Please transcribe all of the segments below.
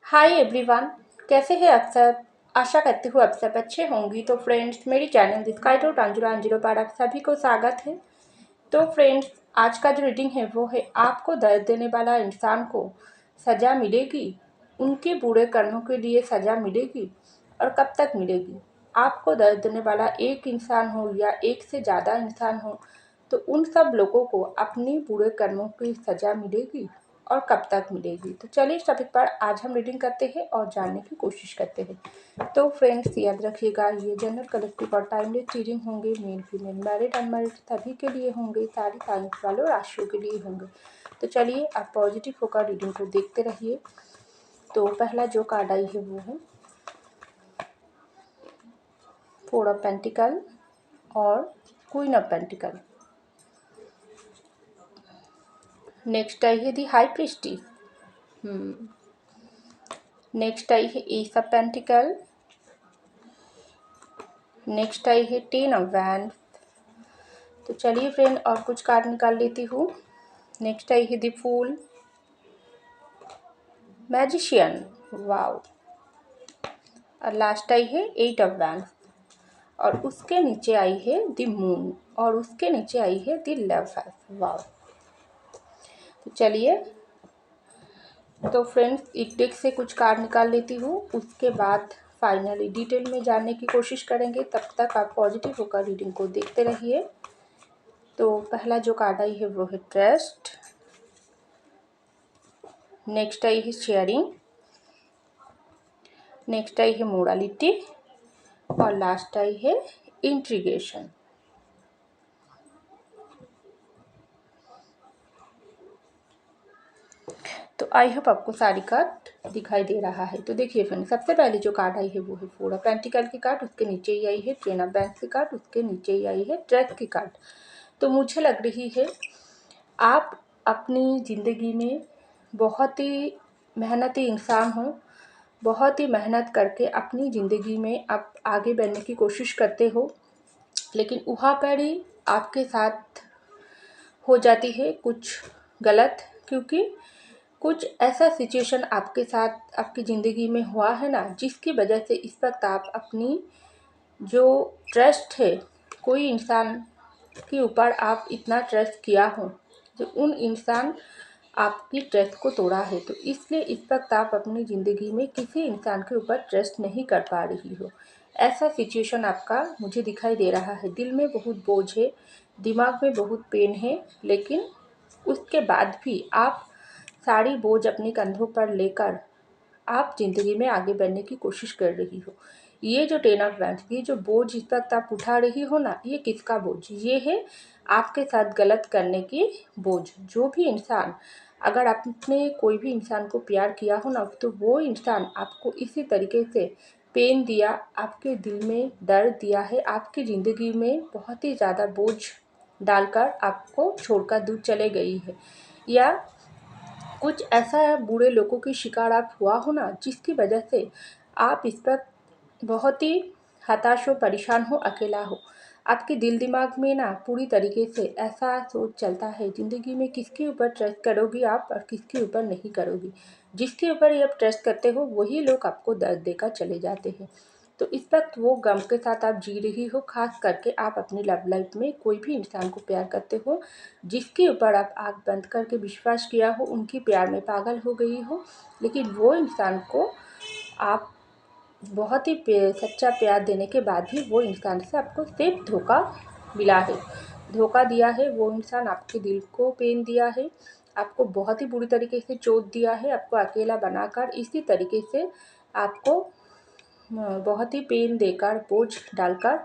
Hi everyone. कैसे हैं आप सब। आशा करती हूँ आप सब अच्छे होंगी। तो फ्रेंड्स, मेरी चैनल डिस्काइट और टांजुरा पर आप सभी को स्वागत है। तो फ्रेंड्स, आज का जो रीडिंग है वो है आपको दर्द देने वाला इंसान को सज़ा मिलेगी, उनके बुरे कर्मों के लिए सज़ा मिलेगी और कब तक मिलेगी। आपको दर्द देने वाला एक इंसान हो या एक से ज़्यादा इंसान हो, तो उन सब लोगों को अपने बुरे कर्मों की सज़ा मिलेगी और कब तक मिलेगी। तो चलिए इस टॉपिक पर आज हम रीडिंग करते हैं और जानने की कोशिश करते हैं। तो फ्रेंड्स, याद रखिएगा, ये जनरल कलेक्टिव और टाइमलेस रीडिंग होंगे। मेल फीमेल मैरिड अनमैरिड सभी के लिए होंगे, सारी साइंस वालों और राशियों के लिए होंगे। तो चलिए आप पॉजिटिव होकर रीडिंग को देखते रहिए। तो पहला जो कार्ड आई है वो है फोर ऑफ पेंटिकल और queen of pentacle. Next I है दी हाई प्रीस्टिस। नेक्स्ट आई है S of pentacle. Next I है टेन ऑफ वैंड। तो चलिए फ्रेंड और कुछ कार्ड निकाल लेती हूँ। नेक्स्ट आई है द फूल, मैजिशियन, वाओ, और लास्ट आई है एट ऑफ वैंड और उसके नीचे आई है द मून और उसके नीचे आई है द लव, वाओ। तो चलिए, तो फ्रेंड्स एक डेक से कुछ कार्ड निकाल लेती हूँ, उसके बाद फाइनली डिटेल में जानने की कोशिश करेंगे। तब तक आप पॉजिटिव होकर रीडिंग को देखते रहिए। तो पहला जो कार्ड आई है वो है ट्रस्ट। नेक्स्ट आई है शेयरिंग। नेक्स्ट आई है मोरालिटी और लास्ट आई है इंट्रीगेशन। तो आई होप आपको सारी कार्ड दिखाई दे रहा है। तो देखिए फ्रेंड, सबसे पहले जो कार्ड आई है वो है फोर ऑफ पेंटिकल की कार्ड, उसके नीचे ही आई है टेन ऑफ वैंड्स की कार्ड, उसके नीचे ही आई है ट्रस्ट की कार्ड। तो मुझे लग रही है आप अपनी ज़िंदगी में बहुत ही मेहनती इंसान हो, बहुत ही मेहनत करके अपनी ज़िंदगी में आप आगे बढ़ने की कोशिश करते हो, लेकिन वहाँ पर ही आपके साथ हो जाती है कुछ गलत। क्योंकि कुछ ऐसा सिचुएशन आपके साथ आपकी ज़िंदगी में हुआ है ना, जिसकी वजह से इस वक्त आप अपनी जो ट्रस्ट है, कोई इंसान के ऊपर आप इतना ट्रस्ट किया हो, जो उन इंसान आपकी ट्रस्ट को तोड़ा है, तो इसलिए इस वक्त आप अपनी ज़िंदगी में किसी इंसान के ऊपर ट्रस्ट नहीं कर पा रही हो। ऐसा सिचुएशन आपका मुझे दिखाई दे रहा है। दिल में बहुत बोझ है, दिमाग में बहुत पेन है, लेकिन उसके बाद भी आप सारी बोझ अपने कंधों पर लेकर आप ज़िंदगी में आगे बढ़ने की कोशिश कर रही हो। ये जो टेन ऑफ वैंड्स, ये जो बोझ इस वक्त आप उठा रही हो ना, ये किसका बोझ? ये है आपके साथ गलत करने की बोझ। जो भी इंसान, अगर आपने कोई भी इंसान को प्यार किया हो ना, तो वो इंसान आपको इसी तरीके से पेन दिया, आपके दिल में दर्द दिया है, आपकी ज़िंदगी में बहुत ही ज़्यादा बोझ डालकर आपको छोड़कर दूर चले गई है। या कुछ ऐसा बुरे लोगों की शिकार आप हुआ हो ना, जिसकी वजह से आप इस पर बहुत ही हताश हो, परेशान हो, अकेला हो। आपके दिल दिमाग में ना पूरी तरीके से ऐसा सोच चलता है, ज़िंदगी में किसके ऊपर ट्रस्ट करोगी आप और किसके ऊपर नहीं करोगी। जिसके ऊपर ये आप ट्रस्ट करते हो वही लोग आपको दर्द देकर चले जाते हैं। तो इस वक्त वो गम के साथ आप जी रही हो। खास करके आप अपनी लव लाइफ में कोई भी इंसान को प्यार करते हो, जिसके ऊपर आप आँख बंद करके विश्वास किया हो, उनकी प्यार में पागल हो गई हो, लेकिन वो इंसान को आप बहुत ही सच्चा प्यार देने के बाद भी वो इंसान से आपको सिर्फ धोखा मिला है, धोखा दिया है। वो इंसान आपके दिल को पेन दिया है, आपको बहुत ही बुरी तरीके से चोट दिया है, आपको अकेला बनाकर इसी तरीके से आपको बहुत ही पेन देकर, बोझ डालकर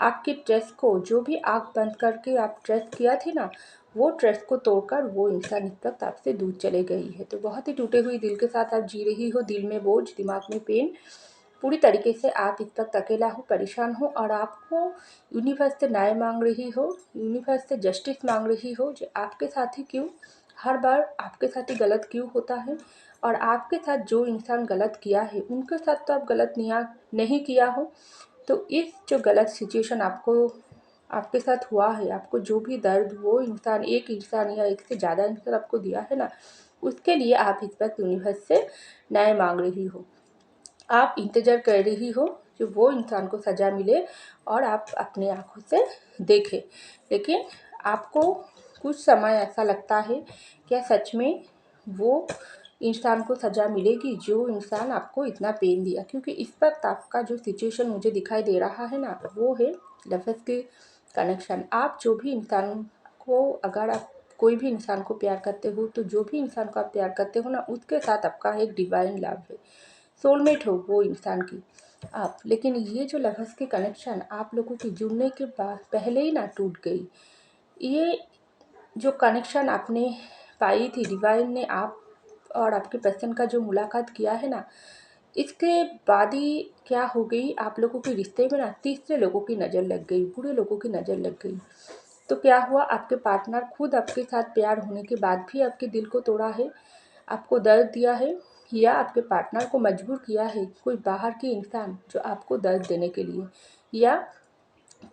आपकी ट्रस्ट को, जो भी आँख बंद करके आप ट्रस्ट किया थी ना, वो ट्रस्ट को तोड़कर वो इंसान इस वक्त आपसे दूर चले गई है। तो बहुत ही टूटे हुए दिल के साथ आप जी रही हो, दिल में बोझ, दिमाग में पेन, पूरी तरीके से आप इस वक्त अकेला हो, परेशान हो और आपको यूनिवर्स से न्याय मांग रही हो, यूनिवर्स से जस्टिस मांग रही हो। जो आपके साथ ही क्यों, हर बार आपके साथ ही गलत क्यों होता है, और आपके साथ जो इंसान गलत किया है उनके साथ तो आप गलत नहीं किया हो। तो इस जो गलत सिचुएशन आपको आपके साथ हुआ है, आपको जो भी दर्द वो इंसान, एक इंसान या एक से ज़्यादा इंसान आपको दिया है ना, उसके लिए आप इस वक्त यूनिवर्स से न्याय मांग रही हो। आप इंतज़ार कर रही हो कि वो इंसान को सज़ा मिले और आप अपनी आँखों से देखें, लेकिन आपको कुछ समय ऐसा लगता है क्या सच में वो इंसान को सज़ा मिलेगी जो इंसान आपको इतना पेन दिया? क्योंकि इस वक्त आपका जो सिचुएशन मुझे दिखाई दे रहा है ना, वो है लवर्स के कनेक्शन। आप जो भी इंसान को, अगर आप कोई भी इंसान को प्यार करते हो, तो जो भी इंसान को आप प्यार करते हो ना, उसके साथ आपका एक डिवाइन लव है, सोलमेट हो वो इंसान की आप। लेकिन ये जो लवर्स के कनेक्शन आप लोगों के जुड़ने के बाद पहले ही ना टूट गई। ये जो कनेक्शन आपने पाई थी, डिवाइन ने आप और आपके पर्सन का जो मुलाकात किया है ना, इसके बाद ही क्या हो गई, आप लोगों के रिश्ते में ना तीसरे लोगों की नज़र लग गई, बुरे लोगों की नज़र लग गई। तो क्या हुआ, आपके पार्टनर खुद आपके साथ प्यार होने के बाद भी आपके दिल को तोड़ा है, आपको दर्द दिया है, या आपके पार्टनर को मजबूर किया है कोई बाहर के इंसान जो आपको दर्द देने के लिए, या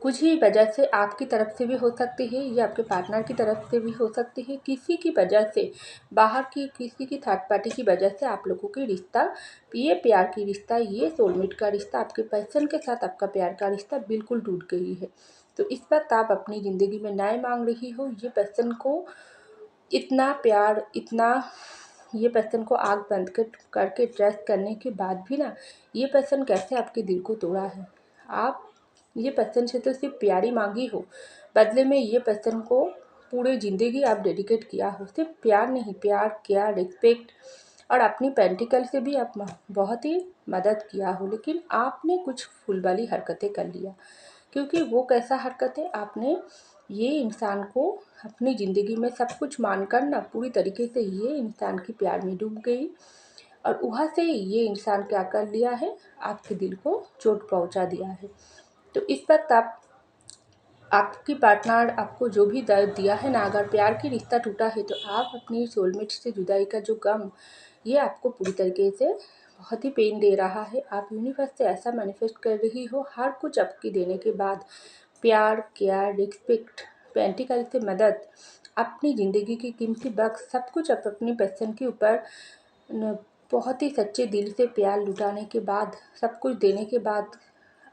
कुछ ही वजह से आपकी तरफ से भी हो सकती है या आपके पार्टनर की तरफ से भी हो सकती है, किसी की वजह से, बाहर की किसी की थर्ड पार्टी की वजह से आप लोगों की रिश्ता, ये प्यार की रिश्ता, ये सोलमेट का रिश्ता, आपके पर्सन के साथ आपका प्यार का रिश्ता बिल्कुल टूट गई है। तो इस वक्त आप अपनी ज़िंदगी में न्याय मांग रही हो। ये पर्सन को इतना प्यार, इतना ये पर्सन को आग बंद करके ट्रस्ट करने के बाद भी ना, ये पर्सन कैसे आपके दिल को तोड़ा है। आप ये पर्सन से तो सिर्फ प्यार ही मांगी हो, बदले में ये पर्सन को पूरे ज़िंदगी आप डेडिकेट किया हो, सिर्फ प्यार नहीं, प्यार, केयर, रिस्पेक्ट और अपनी पेंटिकल से भी आप बहुत ही मदद किया हो, लेकिन आपने कुछ फुलवाली हरकतें कर लिया। क्योंकि वो कैसा हरकत है, आपने ये इंसान को अपनी ज़िंदगी में सब कुछ मानकर ना पूरी तरीके से ये इंसान की प्यार में डूब गई, और वहाँ से ये इंसान क्या कर लिया है, आपके दिल को चोट पहुँचा दिया है। तो इस वक्त आपकी पार्टनर आपको जो भी दर्द दिया है ना, अगर प्यार की रिश्ता टूटा है तो आप अपनी सोलमेट से जुदाई का जो गम, ये आपको पूरी तरीके से बहुत ही पेन दे रहा है। आप यूनिवर्स से ऐसा मैनिफेस्ट कर रही हो, हर कुछ आपकी देने के बाद प्यार, केयर, रिस्पेक्ट, पेंटिकल से मदद, अपनी ज़िंदगी की कीमती वक्त, सब कुछ आप अपनी पर्सन के ऊपर बहुत ही सच्चे दिल से प्यार लुटाने के बाद, सब कुछ देने के बाद,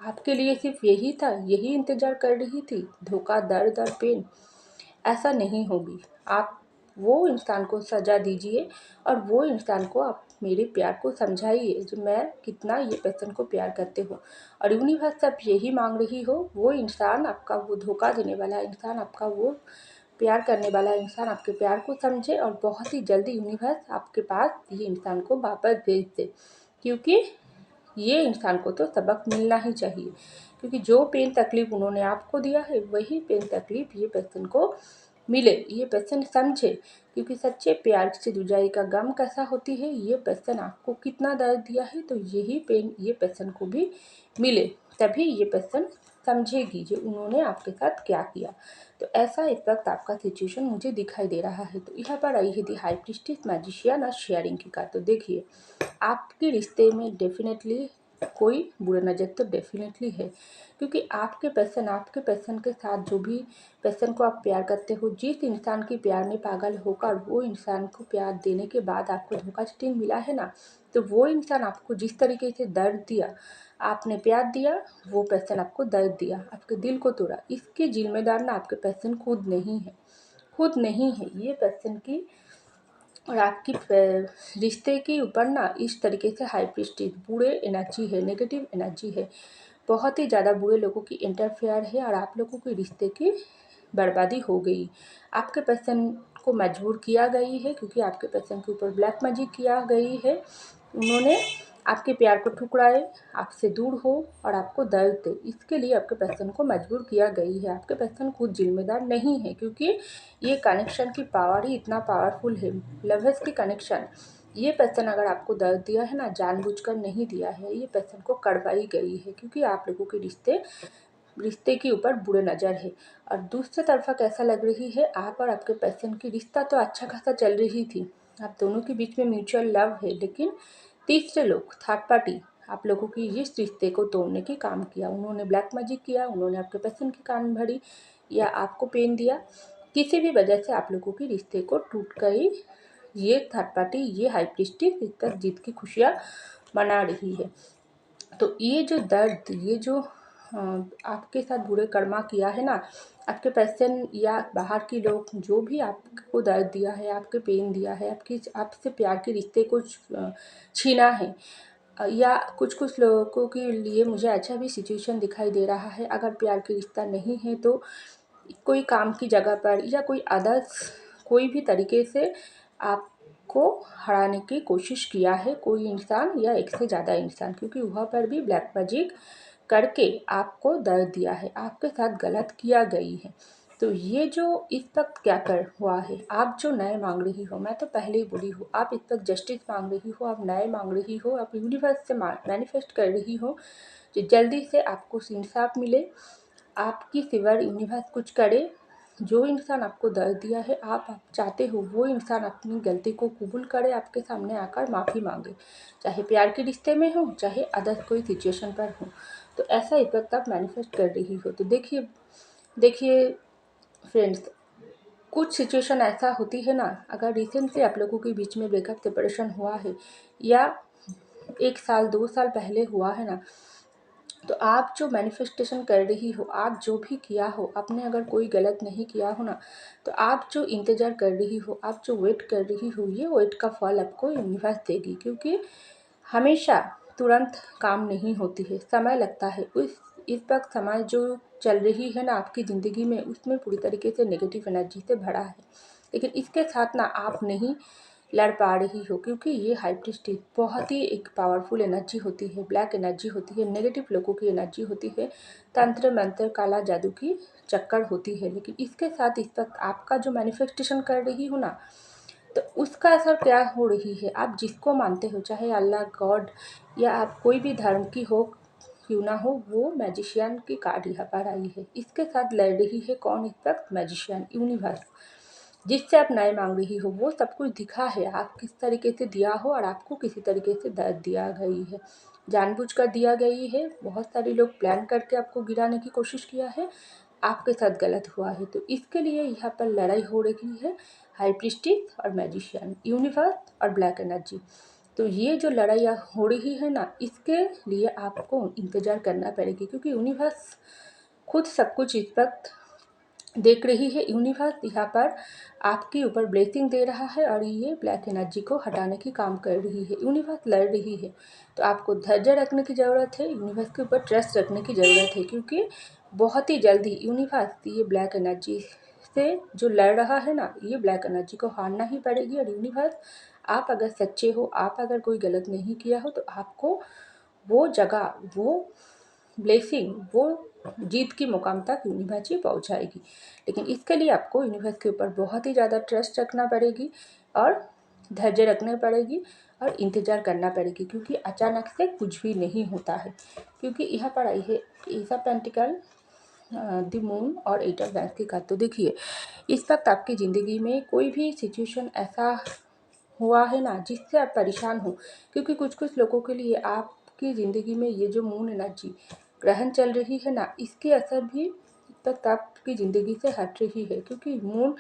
आपके लिए सिर्फ यही था, यही इंतज़ार कर रही थी, धोखा, दर्द और पेन। ऐसा नहीं होगी। आप वो इंसान को सज़ा दीजिए और वो इंसान को आप मेरे प्यार को समझाइए जो मैं कितना ये पर्सन को प्यार करते हो, और यूनिवर्स आप यही मांग रही हो, वो इंसान आपका, वो धोखा देने वाला इंसान आपका, वो प्यार करने वाला इंसान आपके प्यार को समझे और बहुत ही जल्दी यूनिवर्स आपके पास ये इंसान को वापस भेज दे। क्योंकि ये इंसान को तो सबक मिलना ही चाहिए, क्योंकि जो पेन तकलीफ़ उन्होंने आपको दिया है वही पेन तकलीफ़ ये पर्सन को मिले, ये पर्सन समझे। क्योंकि सच्चे प्यार से जुदाई का गम कैसा होती है, ये पर्सन आपको कितना दर्द दिया है, तो यही पेन ये पर्सन को भी मिले, तभी ये पर्सन समझेगी जो उन्होंने आपके साथ क्या किया। तो ऐसा इस वक्त आपका सिचुएशन मुझे दिखाई दे रहा है। तो यहाँ पर आई है दी हाई प्रीस्टेस मैजिशियन और शेयरिंग की कार्ड। तो देखिए, आपके रिश्ते में डेफिनेटली कोई बुरा नज़र तो डेफिनेटली है, क्योंकि आपके पर्सन के साथ जो भी पर्सन को आप प्यार करते हो, जिस इंसान के प्यार में पागल होकर वो इंसान को प्यार देने के बाद आपको धोखा चीटिंग मिला है ना, तो वो इंसान आपको जिस तरीके से दर्द दिया, आपने प्यार दिया, वो पर्सन आपको दर्द दिया, आपके दिल को तोड़ा, इसके जिम्मेदार ना आपके पर्सन खुद नहीं है, खुद नहीं है ये पर्सन की और आपकी रिश्ते के ऊपर ना इस तरीके से हाई प्रीस्टेज बुरे एनर्जी है, नेगेटिव एनर्जी है, बहुत ही ज़्यादा बुरे लोगों की इंटरफेयर है और आप लोगों के रिश्ते की बर्बादी हो गई। आपके पर्सन को मजबूर किया गई है, क्योंकि आपके पर्सन के ऊपर ब्लैक मैजिक किया गई है। उन्होंने आपके प्यार को ठुकराए, आपसे दूर हो और आपको दर्द दे, इसके लिए आपके पर्सन को मजबूर किया गई है। आपके पर्सन खुद जिम्मेदार नहीं है, क्योंकि ये कनेक्शन की पावर ही इतना पावरफुल है, लवर्स की कनेक्शन। ये पर्सन अगर आपको दर्द दिया है ना, जानबूझकर नहीं दिया है, ये पर्सन को कड़वाई गई है, क्योंकि आप लोगों के रिश्ते के ऊपर बुरे नज़र है। और दूसरी तरफा कैसा लग रही है, आप और आपके पर्सन की रिश्ता तो अच्छा खासा चल रही थी, आप दोनों के बीच में म्यूचुअल लव है, लेकिन तीसरे लोग, थर्ड पार्टी, आप लोगों की इस रिश्ते को तोड़ने के काम किया। उन्होंने ब्लैक मैजिक किया, उन्होंने आपके पर्सन की कान भरी या आपको पेन दिया, किसी भी वजह से आप लोगों की रिश्ते को टूट गई, ये थर्ड पार्टी, ये हाई प्रीस्टिस इस तक जीत की खुशियाँ मना रही है। तो ये जो दर्द, ये जो आपके साथ बुरे कर्मा किया है ना, आपके पर्सन या बाहर के लोग जो भी आपको दर्द दिया है, आपके पेन दिया है, आपसे प्यार के रिश्ते को छीना है, या कुछ कुछ लोगों के लिए मुझे अच्छा भी सिचुएशन दिखाई दे रहा है। अगर प्यार की रिश्ता नहीं है तो कोई काम की जगह पर या कोई अदर्स कोई भी तरीके से आपको हराने की कोशिश किया है कोई इंसान या एक से ज़्यादा इंसान, क्योंकि वहाँ पर भी ब्लैक मैजिक करके आपको दर्द दिया है, आपके साथ गलत किया गई है। तो ये जो इस वक्त क्या कर हुआ है, आप जो न्याय मांग रही हो, मैं तो पहले ही बोली हूँ, आप इस वक्त जस्टिस मांग रही हो, आप न्याय मांग रही हो, आप यूनिवर्स से मैनिफेस्ट कर रही हो कि जल्दी से आपको इंसाफ मिले, आपकी सिवा यूनिवर्स कुछ करे। जो इंसान आपको दर्द दिया है, आप चाहते हो वो इंसान अपनी गलती को कबूल करे, आपके सामने आकर माफ़ी मांगे, चाहे प्यार के रिश्ते में हो, चाहे अदर कोई सिचुएशन पर हो। तो ऐसा एक वक्त आप मैनिफेस्ट कर रही हो। तो देखिए देखिए फ्रेंड्स, कुछ सिचुएशन ऐसा होती है ना, अगर रिसेंट से आप लोगों के बीच में ब्रेकअप सेपरेशन हुआ है या 1 साल 2 साल पहले हुआ है ना, तो आप जो मैनिफेस्टेशन कर रही हो, आप जो भी किया हो, आपने अगर कोई गलत नहीं किया हो ना, तो आप जो इंतज़ार कर रही हो, आप जो वेट कर रही हो, ये वेट का फल आपको यूनिवर्स देगी, क्योंकि हमेशा तुरंत काम नहीं होती है, समय लगता है। इस वक्त समय जो चल रही है ना आपकी ज़िंदगी में, उसमें पूरी तरीके से नेगेटिव एनर्जी से भरा है, लेकिन इसके साथ ना आप नहीं लड़ पा रही हो, क्योंकि ये हाई प्रीस्टिस बहुत ही एक पावरफुल एनर्जी होती है, ब्लैक एनर्जी होती है, नेगेटिव लोगों की एनर्जी होती है, तंत्र मंत्र काला जादू की चक्कर होती है। लेकिन इसके साथ इस वक्त आपका जो मैनिफेस्टेशन कर रही हो ना, तो उसका असर क्या हो रही है, आप जिसको मानते हो, चाहे अल्लाह गॉड या आप कोई भी धर्म की हो क्यों ना हो, वो मैजिशियन की कार्ड यहाँ पर आई है। इसके साथ लड़ रही है कौन इस वक्त? Magician, universe. जिससे आप न्याय मांग रही हो, वो सब कुछ दिखा है, आप किस तरीके से दिया हो और आपको किसी तरीके से दर्द दिया गई है, जानबूझकर दिया गई है। बहुत सारे लोग प्लान करके आपको गिराने की कोशिश किया है, आपके साथ गलत हुआ है। तो इसके लिए यहाँ पर लड़ाई हो रही है हाई प्रीस्टिस और मैजिशियन, यूनिवर्स और ब्लैक एनर्जी। तो ये जो लड़ाइयाँ हो रही है ना, इसके लिए आपको इंतज़ार करना पड़ेगी, क्योंकि यूनिवर्स खुद सब कुछ इस वक्त देख रही है। यूनिवर्स यहाँ पर आपके ऊपर ब्लेसिंग दे रहा है और ये ब्लैक एनर्जी को हटाने की काम कर रही है। यूनिवर्स लड़ रही है, तो आपको धैर्य रखने की ज़रूरत है, यूनिवर्स के ऊपर ट्रस्ट रखने की ज़रूरत है, क्योंकि बहुत ही जल्दी यूनिवर्स ये ब्लैक एनर्जी से जो लड़ रहा है ना, ये ब्लैक एनर्जी को हारना ही पड़ेगी। और यूनिवर्स, आप अगर सच्चे हो, आप अगर कोई गलत नहीं किया हो, तो आपको वो जगह, वो ब्लेसिंग, वो जीत की मुकाम तक यूनिवर्स ही पहुंचाएगी। लेकिन इसके लिए आपको यूनिवर्स के ऊपर बहुत ही ज़्यादा ट्रस्ट रखना पड़ेगी और धैर्य रखना पड़ेगी और इंतज़ार करना पड़ेगी, क्योंकि अचानक से कुछ भी नहीं होता है। क्योंकि यहाँ पर आई है S of pentacle, the moon और 8 ऑफ वैंड्स की कार्ड। तो देखिए, इस वक्त आपकी ज़िंदगी में कोई भी सिचुएशन ऐसा हुआ है ना जिससे आप परेशान हो, क्योंकि कुछ कुछ लोगों के लिए आपकी ज़िंदगी में ये जो मून एनर्जी ग्रहण चल रही है ना, इसकी असर भी तक आपकी ज़िंदगी से हट रही है, क्योंकि मून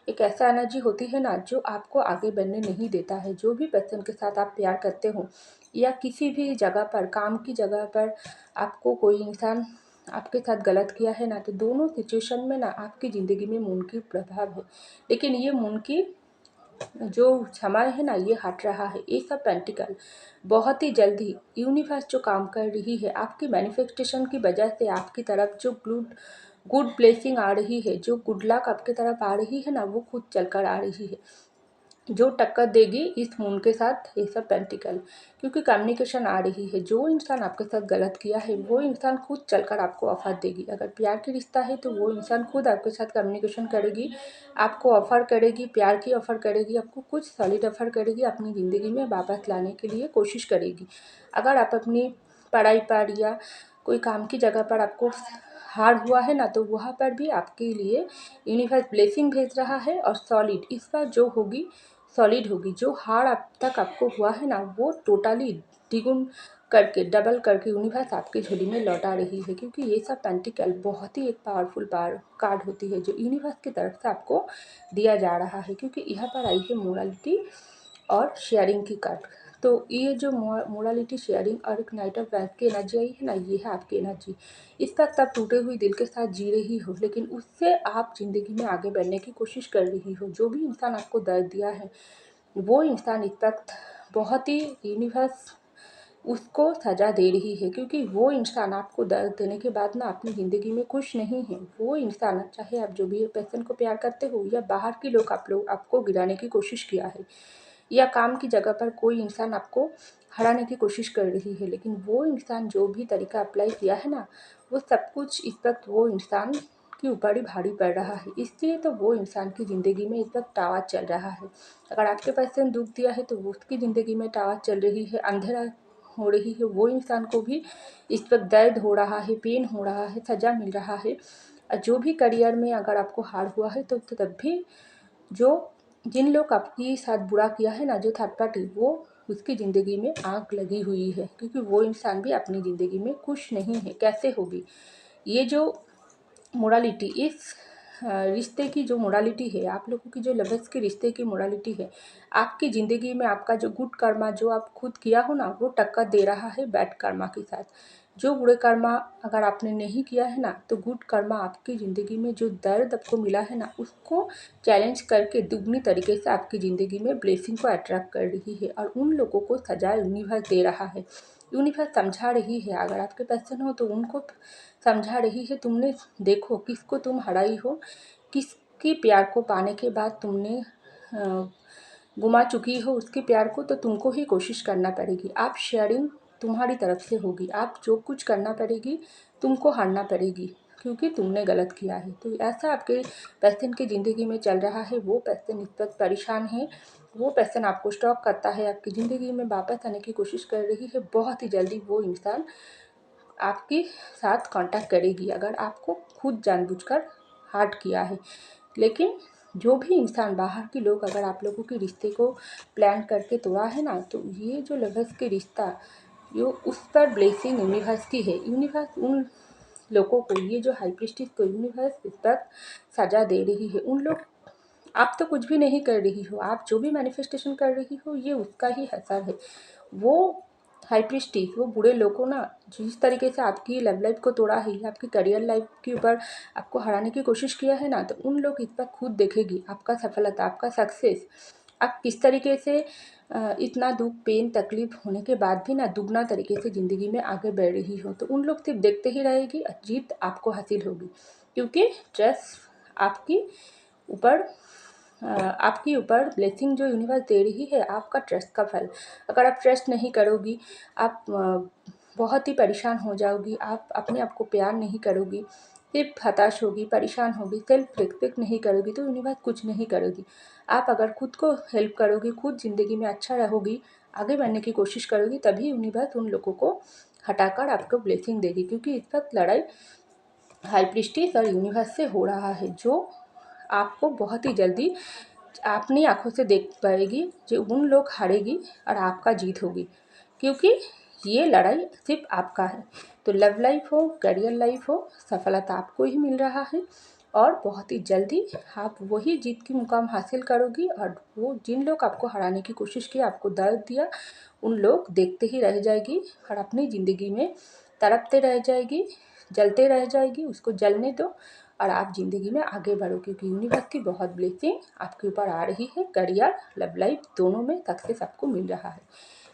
एक ऐसा एनर्जी होती है ना जो आपको आगे बढ़ने नहीं देता है। जो भी पर्सन के साथ आप प्यार करते हो या किसी भी जगह पर, काम की जगह पर आपको कोई इंसान आपके साथ गलत किया है ना, तो दोनों सिचुएशन में ना आपकी ज़िंदगी में मून की प्रभाव है। लेकिन ये मून की जो समय है ना, ये हट रहा है। ये सब पेंटिकल बहुत ही जल्दी यूनिवर्स जो काम कर रही है, आपकी मैनिफेस्टेशन की वजह से आपकी तरफ जो गुड ब्लेसिंग आ रही है, जो गुड लक आपकी तरफ आ रही है ना, वो खुद चलकर आ रही है, जो टक्कर देगी इस मून के साथ ये सब पेंटिकल। क्योंकि कम्युनिकेशन आ रही है, जो इंसान आपके साथ गलत किया है वो इंसान खुद चलकर आपको ऑफर देगी। अगर प्यार की रिश्ता है तो वो इंसान खुद आपके साथ कम्युनिकेशन करेगी, आपको ऑफर करेगी, प्यार की ऑफर करेगी, आपको कुछ सॉलिड ऑफर करेगी, अपनी ज़िंदगी में वापस लाने के लिए कोशिश करेगी। अगर आप अपनी पढ़ाई पर या कोई काम की जगह पर आपको हार हुआ है ना, तो वहाँ पर भी आपके लिए यूनिवर्स ब्लेसिंग भेज रहा है। और सॉलिड इस बार जो होगी, सॉलिड होगी। जो हार अब तक आपको हुआ है ना, वो टोटली द्विगुण करके डबल करके यूनिवर्स आपकी झोली में लौटा रही है, क्योंकि ये सब पेंटिकल बहुत ही एक पावरफुल कार्ड होती है जो यूनिवर्स की तरफ से आपको दिया जा रहा है, क्योंकि यहाँ पर आई है मोरालिटी और शेयरिंग की कार्ड। तो ये जो मोरालिटी, शेयरिंग और एक नाइट ऑफ वैंस की एनर्जी आई है ना, ये है आपकी एनर्जी। इस वक्त आप टूटे हुए दिल के साथ जी रही हो, लेकिन उससे आप जिंदगी में आगे बढ़ने की कोशिश कर रही हो। जो भी इंसान आपको दर्द दिया है, वो इंसान इस वक्त बहुत ही यूनिवर्स उसको सजा दे रही है, क्योंकि वो इंसान आपको दर्द देने के बाद ना अपनी ज़िंदगी में खुश नहीं है। वो इंसान, चाहे आप जो भी पर्सन को प्यार करते हो या बाहर के लोग आपको गिराने की कोशिश किया है, या काम की जगह पर कोई इंसान आपको हराने की कोशिश कर रही है, लेकिन वो इंसान जो भी तरीका अप्लाई किया है ना, वो सब कुछ इस वक्त वो इंसान के ऊपर ही भारी पड़ रहा है। इसलिए तो वो इंसान की ज़िंदगी में इस वक्त टावर चल रहा है। अगर आपके पर्सन दुख दिया है तो वो उसकी ज़िंदगी में टावर चल रही है, अंधेरा हो रही है। वो इंसान को भी इस वक्त दर्द हो रहा है, पेन हो रहा है, सजा मिल रहा है। और जो भी करियर में अगर आपको हार हुआ है तो तब भी जो जिन लोग आपके साथ बुरा किया है ना, जो थर्ड पार्टी, वो उसकी ज़िंदगी में आग लगी हुई है, क्योंकि वो इंसान भी अपनी ज़िंदगी में खुश नहीं है। कैसे होगी ये जो मोरालिटी, इस रिश्ते की जो मोरालिटी है, आप लोगों की जो लवर्स के रिश्ते की मोरालिटी है, आपकी ज़िंदगी में आपका जो गुड कर्मा जो आप खुद किया हो ना, वो टक्कर दे रहा है बैड कर्मा के साथ। जो बुरे कर्मा अगर आपने नहीं किया है ना, तो गुड कर्मा आपकी ज़िंदगी में जो दर्द आपको मिला है ना, उसको चैलेंज करके दुगनी तरीके से आपकी ज़िंदगी में ब्लेसिंग को अट्रैक्ट कर रही है। और उन लोगों को सजा यूनिवर्स दे रहा है, यूनिवर्स समझा रही है। अगर आपके पर्सन हो तो उनको समझा रही है, तुमने देखो किसको तुम हराई हो, किसकी प्यार को पाने के बाद तुमने गुमा चुकी हो उसके प्यार को, तो तुमको ही कोशिश करना पड़ेगी। आप शेयरिंग तुम्हारी तरफ से होगी, आप जो कुछ करना पड़ेगी, तुमको हारना पड़ेगी, क्योंकि तुमने गलत किया है। तो ऐसा आपके पर्सन की ज़िंदगी में चल रहा है। वो पर्सन इस वक्त परेशान है, वो पर्सन आपको स्टॉक करता है, आपकी ज़िंदगी में वापस आने की कोशिश कर रही है। बहुत ही जल्दी वो इंसान आपके साथ कांटेक्ट करेगी, अगर आपको खुद जानबूझकर हर्ट किया है। लेकिन जो भी इंसान, बाहर के लोग अगर आप लोगों के रिश्ते को प्लान करके तोड़ा है ना, तो ये जो लवर्स के रिश्ता, जो उस पर ब्लेसिंग यूनिवर्स की है। यूनिवर्स उन लोगों को, ये जो हाई प्रीस्टिस को यूनिवर्स इस पर सजा दे रही है। उन लोग, आप तो कुछ भी नहीं कर रही हो, आप जो भी मैनिफेस्टेशन कर रही हो ये उसका ही असर है। वो हाई प्रीस्टिस, वो बुरे लोगों ना, जिस तरीके से आपकी लव लाइफ को तोड़ा है, आपकी करियर लाइफ के ऊपर आपको हराने की कोशिश किया है ना, तो उन लोग इस पर खुद देखेगी आपका सफलता, आपका सक्सेस। आप किस तरीके से इतना दुख, पेन, तकलीफ होने के बाद भी ना दुगना तरीके से ज़िंदगी में आगे बढ़ रही हो, तो उन लोग सिर्फ देखते ही रहेगी, जीत आपको हासिल होगी। क्योंकि ट्रस्ट आपकी ऊपर आपके ऊपर ब्लेसिंग जो यूनिवर्स दे रही है, आपका ट्रस्ट का फल। अगर आप ट्रस्ट नहीं करोगी, आप बहुत ही परेशान हो जाओगी, आप अपने आप को प्यार नहीं करोगी, सिर्फ हताश होगी, परेशान होगी, सेल्फ रिस्पेक्ट नहीं करोगी, तो यूनिवर्स कुछ नहीं करोगी। आप अगर खुद को हेल्प करोगी, खुद ज़िंदगी में अच्छा रहोगी, आगे बढ़ने की कोशिश करोगी, तभी यूनिवर्स उन लोगों को हटाकर आपको ब्लेसिंग देगी। क्योंकि इस वक्त लड़ाई हाई प्रीस्टिस और यूनिवर्स से हो रहा है, जो आपको बहुत ही जल्दी अपनी आंखों से देख पाएगी, जो उन लोग हारेगी और आपका जीत होगी। क्योंकि ये लड़ाई सिर्फ आपका है। तो लव लाइफ हो, करियर लाइफ हो, सफलता आपको ही मिल रहा है, और बहुत ही जल्दी आप वही जीत की मुकाम हासिल करोगी। और वो जिन लोग आपको हराने की कोशिश की, आपको दर्द दिया, उन लोग देखते ही रह जाएगी और अपनी ज़िंदगी में तड़पते रह जाएगी, जलते रह जाएगी। उसको जलने दो और आप ज़िंदगी में आगे बढ़ो, क्योंकि यूनिवर्स की बहुत ब्लेसिंग आपके ऊपर आ रही है। करियर, लव लाइफ दोनों में सक्सेस आपको मिल रहा है।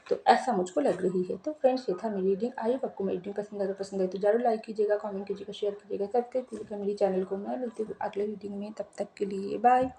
तो ऐसा मुझको लग रही है। तो फ्रेंड्स, ये था मेरी रीडिंग। आई होप आपको मेरी रीडिंग पसंद आए तो जरूर लाइक कीजिएगा, कमेंट कीजिएगा, शेयर कीजिएगा, सब्सक्राइब कीजिएगा मेरी चैनल को। मैं मिलती हूँ अगले रीडिंग में, तब तक के लिए बाय।